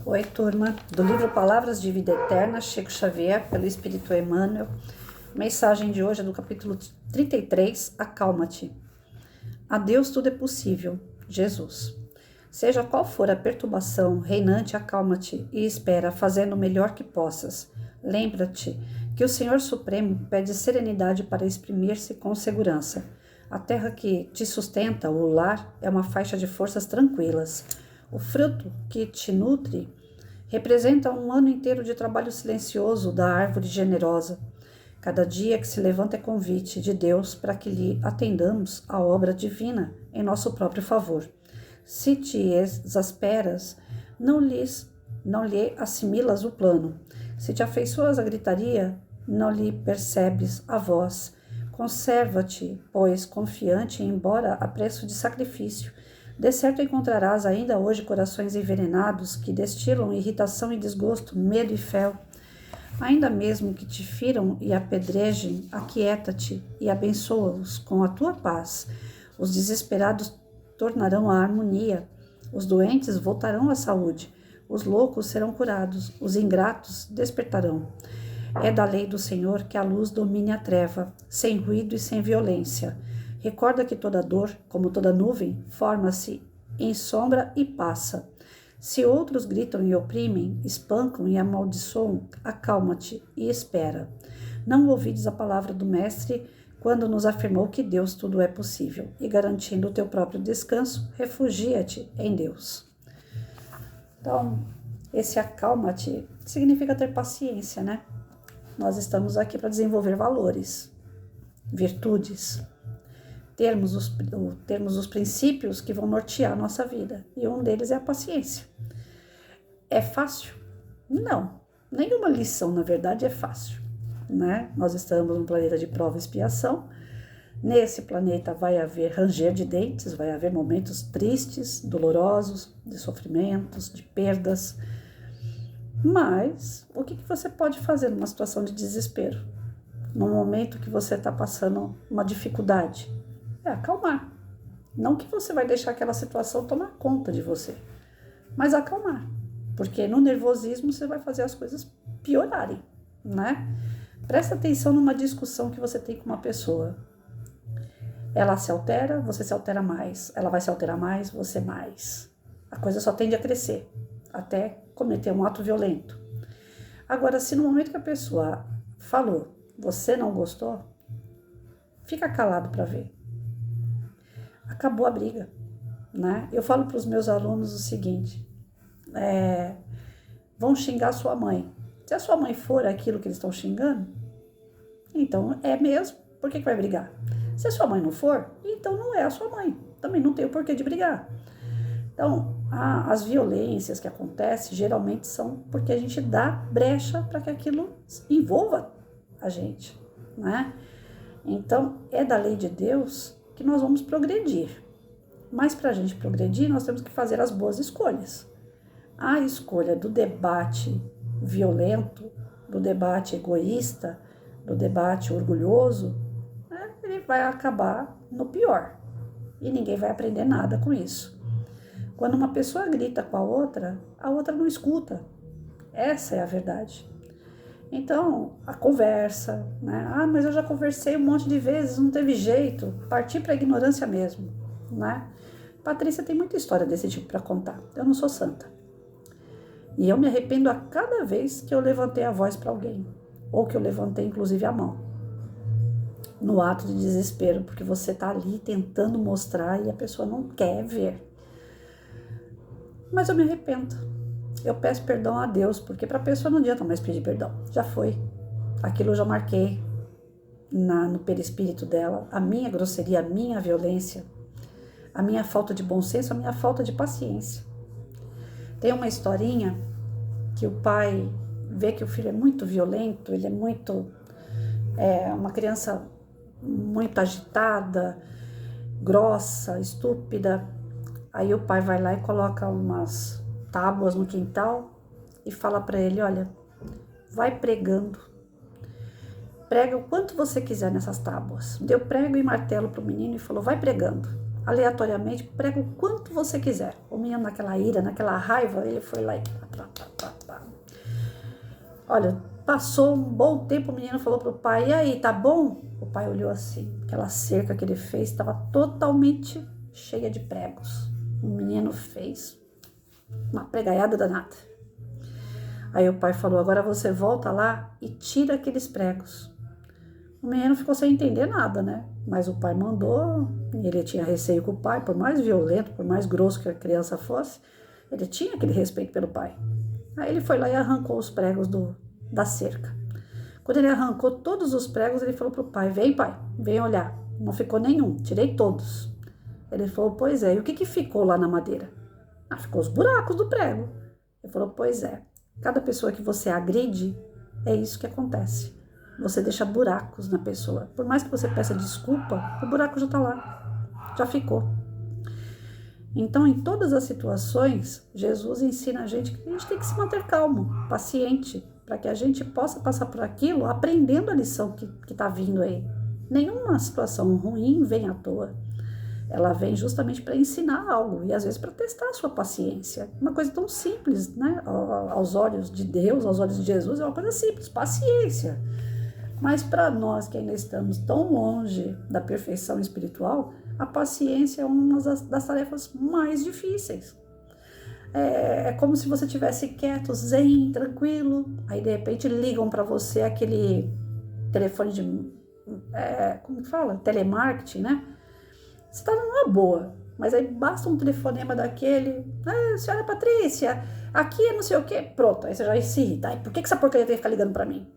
Oi, turma, do livro Palavras de Vida Eterna, Chico Xavier, pelo Espírito Emmanuel. Mensagem de hoje é do capítulo 33, Acalma-te. A Deus tudo é possível, Jesus. Seja qual for a perturbação reinante, acalma-te e espera, fazendo o melhor que possas. Lembra-te que o Senhor Supremo pede serenidade para exprimir-se com segurança. A terra que te sustenta, o lar, é uma faixa de forças tranquilas. O fruto que te nutre representa um ano inteiro de trabalho silencioso da árvore generosa. Cada dia que se levanta é convite de Deus para que lhe atendamos a obra divina em nosso próprio favor. Se te exasperas, não lhe assimilas o plano. Se te afeiçoas à gritaria, não lhe percebes a voz. Conserva-te, pois, confiante, embora a preço de sacrifício. De certo encontrarás ainda hoje corações envenenados que destilam irritação e desgosto, medo e fel. Ainda mesmo que te firam e apedrejem, aquieta-te e abençoa-os com a tua paz. Os desesperados tornarão à harmonia, os doentes voltarão à saúde, os loucos serão curados, os ingratos despertarão. É da lei do Senhor que a luz domine a treva, sem ruído e sem violência. Recorda que toda dor, como toda nuvem, forma-se em sombra e passa. Se outros gritam e oprimem, espancam e amaldiçoam, acalma-te e espera. Não ouvides a palavra do Mestre quando nos afirmou que Deus tudo é possível, e garantindo o teu próprio descanso, refugia-te em Deus. Então, esse acalma-te significa ter paciência, né? Nós estamos aqui para desenvolver valores, virtudes, termos os princípios que vão nortear a nossa vida. E um deles é a paciência. É fácil? Não. Nenhuma lição, na verdade, é fácil, né? Nós estamos num planeta de prova e expiação. Nesse planeta vai haver ranger de dentes, vai haver momentos tristes, dolorosos, de sofrimentos, de perdas. Mas o que você pode fazer numa situação de desespero? No momento que você está passando uma dificuldade? É acalmar. Não que você vai deixar aquela situação tomar conta de você, mas acalmar. Porque no nervosismo você vai fazer as coisas piorarem, né? Presta atenção numa discussão que você tem com uma pessoa. Ela se altera, você se altera mais. Ela vai se alterar mais, você mais. A coisa só tende a crescer, até cometer um ato violento. Agora, se no momento que a pessoa falou, você não gostou, fica calado para ver. Acabou a briga, né? Eu falo para os meus alunos o seguinte, vão xingar sua mãe. Se a sua mãe for aquilo que eles estão xingando, então é mesmo, por que vai brigar? Se a sua mãe não for, então não é a sua mãe, também não tem o porquê de brigar. Então, as violências que acontecem geralmente são porque a gente dá brecha para que aquilo envolva a gente, né? Então, é da lei de Deus que nós vamos progredir. Mas para a gente progredir, nós temos que fazer as boas escolhas. A escolha do debate violento, do debate egoísta, do debate orgulhoso, né, ele vai acabar no pior. E ninguém vai aprender nada com isso. Quando uma pessoa grita com a outra não escuta. Essa é a verdade. Então, a conversa, né? Mas eu já conversei um monte de vezes, não teve jeito. Partir para a ignorância mesmo, né? Patrícia tem muita história desse tipo para contar. Eu não sou santa. E eu me arrependo a cada vez que eu levantei a voz para alguém. Ou que eu levantei, inclusive, a mão. No ato de desespero, porque você tá ali tentando mostrar e a pessoa não quer ver. Mas eu me arrependo. Eu peço perdão a Deus, porque para a pessoa não adianta mais pedir perdão. Já foi. Aquilo eu já marquei no perispírito dela. A minha grosseria, a minha violência, a minha falta de bom senso, a minha falta de paciência. Tem uma historinha que o pai vê que o filho é muito violento, ele é uma criança muito agitada, grossa, estúpida. Aí o pai vai lá e coloca umas tábuas no quintal e fala para ele, olha, vai pregando. Prega o quanto você quiser nessas tábuas. Deu prego e martelo pro menino e falou, vai pregando. Aleatoriamente, prega o quanto você quiser. O menino naquela ira, naquela raiva, ele foi lá e Olha, passou um bom tempo, o menino falou pro pai, e aí, tá bom? O pai olhou assim, aquela cerca que ele fez estava totalmente cheia de pregos. O menino fez uma pregaiada danada. Aí o pai falou, agora você volta lá e tira aqueles pregos. O menino ficou sem entender nada, né? Mas o pai mandou, e ele tinha receio com o pai, por mais violento, por mais grosso que a criança fosse, ele tinha aquele respeito pelo pai. Aí ele foi lá e arrancou os pregos da cerca. Quando ele arrancou todos os pregos, ele falou pro pai, pai, vem olhar. Não ficou nenhum, tirei todos. Ele falou, pois é, e o que ficou lá na madeira? Ah, ficou os buracos do prego. Ele falou, pois é, cada pessoa que você agride, é isso que acontece. Você deixa buracos na pessoa. Por mais que você peça desculpa, o buraco já tá lá, já ficou. Então, em todas as situações, Jesus ensina a gente que a gente tem que se manter calmo, paciente, para que a gente possa passar por aquilo aprendendo a lição que está vindo aí. Nenhuma situação ruim vem à toa. Ela vem justamente para ensinar algo e às vezes para testar a sua paciência. Uma coisa tão simples, né? Aos olhos de Deus, aos olhos de Jesus, é uma coisa simples, paciência. Mas para nós que ainda estamos tão longe da perfeição espiritual, a paciência é uma das tarefas mais difíceis. É como se você estivesse quieto, zen, tranquilo, aí de repente ligam para você aquele telefone de, como que fala? Telemarketing, né? Você está numa boa, mas aí basta um telefonema daquele, senhora Patrícia, aqui é não sei o quê, pronto, aí você já se irrita. Ai, por que essa porcaria tem que ficar ligando para mim?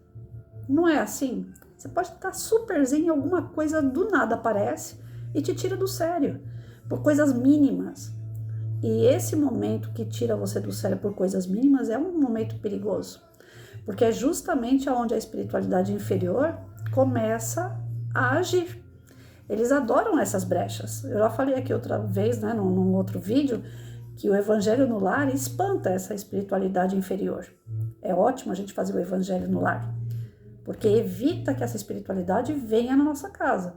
Não é assim? Você pode estar super zen, alguma coisa do nada aparece e te tira do sério, por coisas mínimas. E esse momento que tira você do sério por coisas mínimas é um momento perigoso, porque é justamente onde a espiritualidade inferior começa a agir. Eles adoram essas brechas. Eu já falei aqui outra vez, né, num outro vídeo, que o evangelho no lar espanta essa espiritualidade inferior. É ótimo a gente fazer o evangelho no lar, porque evita que essa espiritualidade venha na nossa casa.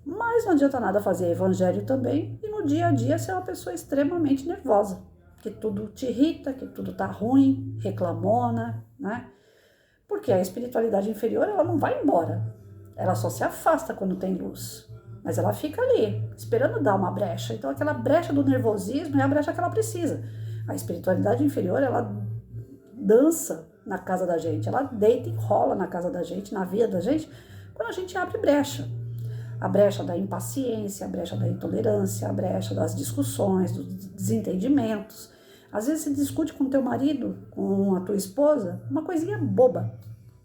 Mas não adianta nada fazer evangelho também e no dia a dia ser uma pessoa extremamente nervosa, que tudo te irrita, que tudo tá ruim, reclamona, né? Porque a espiritualidade inferior, ela não vai embora, ela só se afasta quando tem luz, mas ela fica ali, esperando dar uma brecha. Então aquela brecha do nervosismo é a brecha que ela precisa. A espiritualidade inferior, ela dança na casa da gente, ela deita e rola na casa da gente, na vida da gente, quando a gente abre brecha. A brecha da impaciência, a brecha da intolerância, a brecha das discussões, dos desentendimentos. Às vezes você discute com teu marido, com a tua esposa, uma coisinha boba.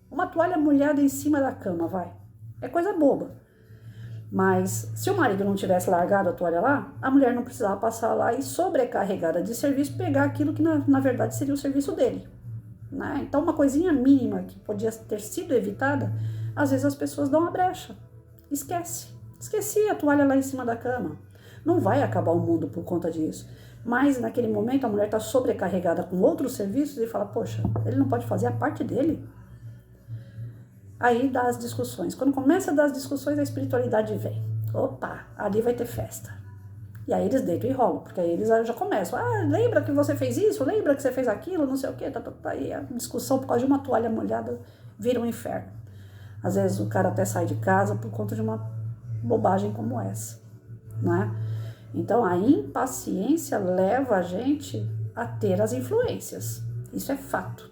Uma toalha molhada em cima da cama, vai. É coisa boba. Mas se o marido não tivesse largado a toalha lá, a mulher não precisava passar lá e, sobrecarregada de serviço, pegar aquilo que na verdade seria o serviço dele. Né? Então uma coisinha mínima que podia ter sido evitada, às vezes as pessoas dão uma brecha. Esqueci a toalha lá em cima da cama. Não vai acabar o mundo por conta disso. Mas naquele momento a mulher está sobrecarregada com outros serviços e fala, poxa, ele não pode fazer a parte dele? Aí dá as discussões. Quando começa a dar as discussões, a espiritualidade vem. Opa, ali vai ter festa. E aí eles deitam e rolam, porque aí eles já começam. Lembra que você fez isso? Lembra que você fez aquilo? Não sei o quê. Aí a discussão por causa de uma toalha molhada vira um inferno. Às vezes o cara até sai de casa por conta de uma bobagem como essa, né? Então a impaciência leva a gente a ter as influências. Isso é fato.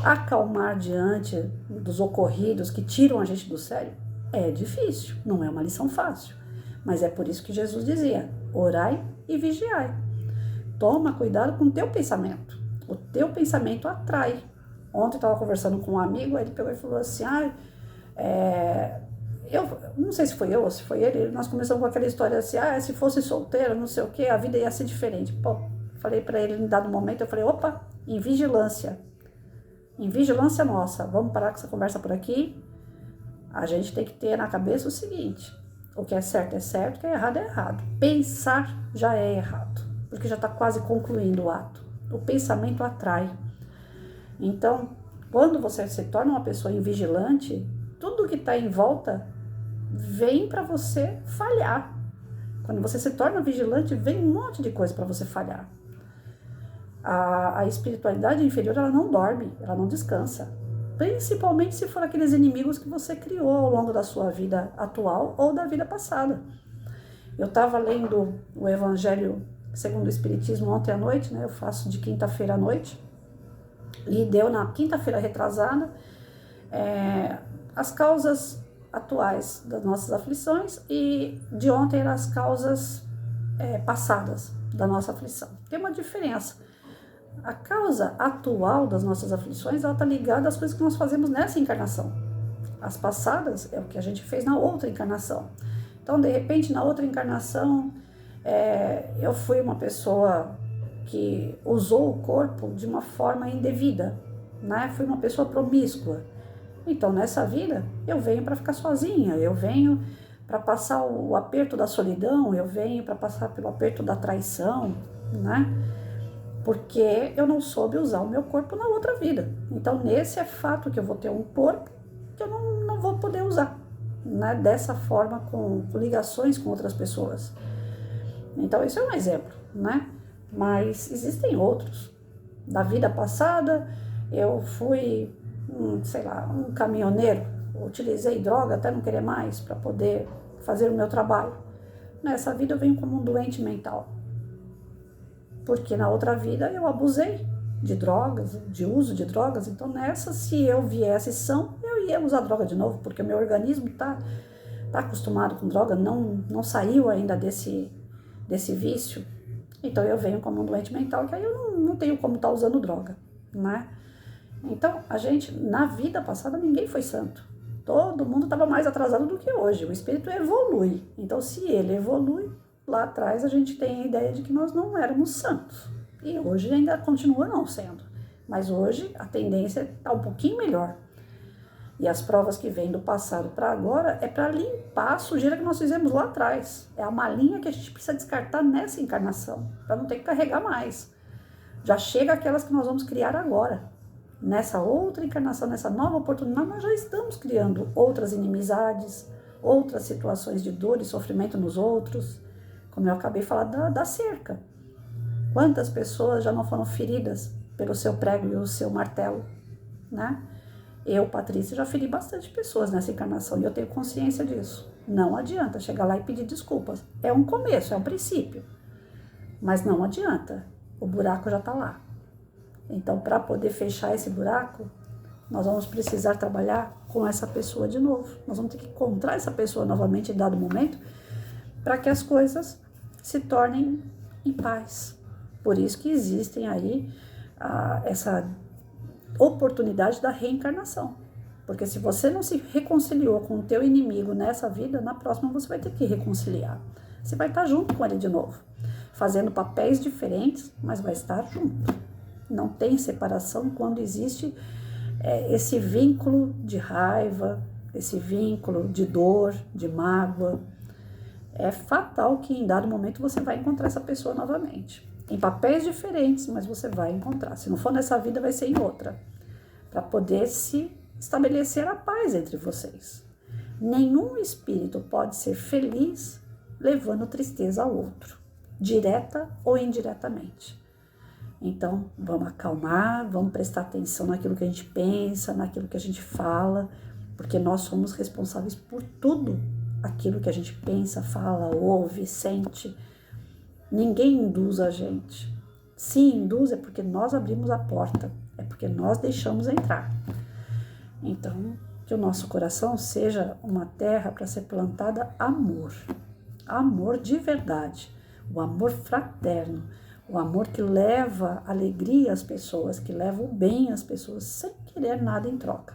Acalmar diante dos ocorridos que tiram a gente do sério é difícil, não é uma lição fácil. Mas é por isso que Jesus dizia, orai e vigiai. Toma cuidado com o teu pensamento. O teu pensamento atrai. Ontem eu estava conversando com um amigo, ele pegou e falou assim, eu não sei se foi eu ou se foi ele, nós começamos com aquela história assim, se fosse solteiro, não sei o que, a vida ia ser diferente. Pô, falei para ele em dado momento, eu falei, opa, em vigilância nossa, vamos parar com essa conversa por aqui. A gente tem que ter na cabeça o seguinte, o que é certo, o que é errado. Pensar já é errado, porque já está quase concluindo o ato. O pensamento atrai. Então, quando você se torna uma pessoa invigilante, tudo que está em volta vem para você falhar. Quando você se torna vigilante, vem um monte de coisa para você falhar. A espiritualidade inferior, ela não dorme, ela não descansa. Principalmente se for aqueles inimigos que você criou ao longo da sua vida atual ou da vida passada. Eu estava lendo o Evangelho segundo o Espiritismo ontem à noite, né? Eu faço de quinta-feira à noite. E deu na quinta-feira retrasada as causas atuais das nossas aflições, e de ontem eram as causas passadas da nossa aflição. Tem uma diferença. A causa atual das nossas aflições, ela está ligada às coisas que nós fazemos nessa encarnação. As passadas é o que a gente fez na outra encarnação. Então, de repente, na outra encarnação, eu fui uma pessoa que usou o corpo de uma forma indevida, né? Fui uma pessoa promíscua. Então, nessa vida, eu venho para ficar sozinha, eu venho para passar o aperto da solidão, eu venho para passar pelo aperto da traição, né? Porque eu não soube usar o meu corpo na outra vida. Então, nesse é fato que eu vou ter um corpo que eu não vou poder usar, né? Dessa forma, com ligações com outras pessoas. Então, isso é um exemplo, né? Mas existem outros. Da vida passada, eu fui, um caminhoneiro, utilizei droga até não querer mais para poder fazer o meu trabalho. Nessa vida eu venho como um doente mental. Porque na outra vida eu abusei de drogas, de uso de drogas. Então nessa, se eu viesse são, eu ia usar droga de novo, porque o meu organismo tá acostumado com droga, não saiu ainda desse vício. Então eu venho como um doente mental, que aí eu não tenho como estar usando droga, né? Então, a gente, na vida passada, ninguém foi santo. Todo mundo estava mais atrasado do que hoje. O espírito evolui. Então, se ele evolui, lá atrás a gente tem a ideia de que nós não éramos santos. E hoje ainda continua não sendo. Mas hoje a tendência está um pouquinho melhor. E as provas que vêm do passado para agora é para limpar a sujeira que nós fizemos lá atrás. É a malinha que a gente precisa descartar nessa encarnação, para não ter que carregar mais. Já chega aquelas que nós vamos criar agora. Nessa outra encarnação, nessa nova oportunidade, nós já estamos criando outras inimizades, outras situações de dor e sofrimento nos outros. Como eu acabei de falar da cerca. Quantas pessoas já não foram feridas pelo seu prego e o seu martelo, né? Eu, Patrícia, já feri bastante pessoas nessa encarnação e eu tenho consciência disso. Não adianta chegar lá e pedir desculpas. É um começo, é um princípio. Mas não adianta. O buraco já está lá. Então, para poder fechar esse buraco, nós vamos precisar trabalhar com essa pessoa de novo. Nós vamos ter que encontrar essa pessoa novamente em dado momento para que as coisas se tornem em paz. Por isso que existem aí essa oportunidade da reencarnação. Porque se você não se reconciliou com o teu inimigo nessa vida, na próxima você vai ter que reconciliar. Você vai estar junto com ele de novo, fazendo papéis diferentes, mas vai estar junto. Não tem separação quando existe esse vínculo de raiva, esse vínculo de dor, de mágoa. É fatal que em dado momento você vai encontrar essa pessoa novamente. Em papéis diferentes, mas você vai encontrar. Se não for nessa vida, vai ser em outra. Para poder se estabelecer a paz entre vocês. Nenhum espírito pode ser feliz levando tristeza ao outro, direta ou indiretamente. Então, vamos acalmar, vamos prestar atenção naquilo que a gente pensa, naquilo que a gente fala, porque nós somos responsáveis por tudo aquilo que a gente pensa, fala, ouve, sente. Ninguém induz a gente. Se induz é porque nós abrimos a porta, é porque nós deixamos entrar. Então, que o nosso coração seja uma terra para ser plantada amor. Amor de verdade, o amor fraterno. O amor que leva alegria às pessoas, que leva o bem às pessoas, sem querer nada em troca.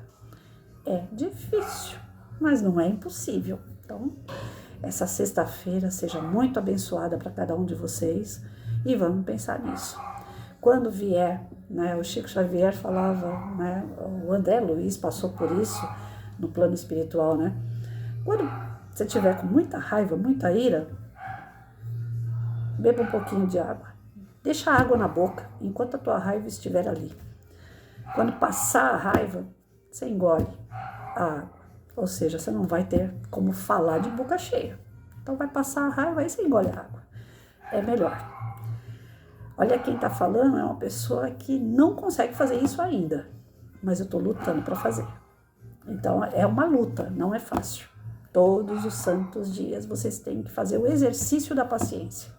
É difícil, mas não é impossível. Então, essa sexta-feira seja muito abençoada para cada um de vocês e vamos pensar nisso. Quando vier, né, o Chico Xavier falava, né, o André Luiz passou por isso no plano espiritual, né? Quando você tiver com muita raiva, muita ira, beba um pouquinho de água. Deixa a água na boca, enquanto a tua raiva estiver ali. Quando passar a raiva, você engole a água. Ou seja, você não vai ter como falar de boca cheia. Então vai passar a raiva, aí você engole a água. É melhor. Olha, quem tá falando é uma pessoa que não consegue fazer isso ainda, mas eu tô lutando para fazer. Então, é uma luta, não é fácil. Todos os santos dias vocês têm que fazer o exercício da paciência.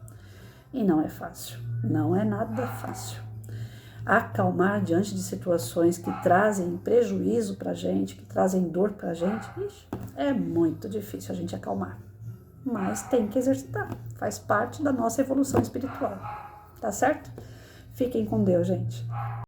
E não é fácil, não é nada fácil. Acalmar diante de situações que trazem prejuízo pra gente, que trazem dor pra gente, é muito difícil a gente acalmar. Mas tem que exercitar, faz parte da nossa evolução espiritual. Tá certo? Fiquem com Deus, gente.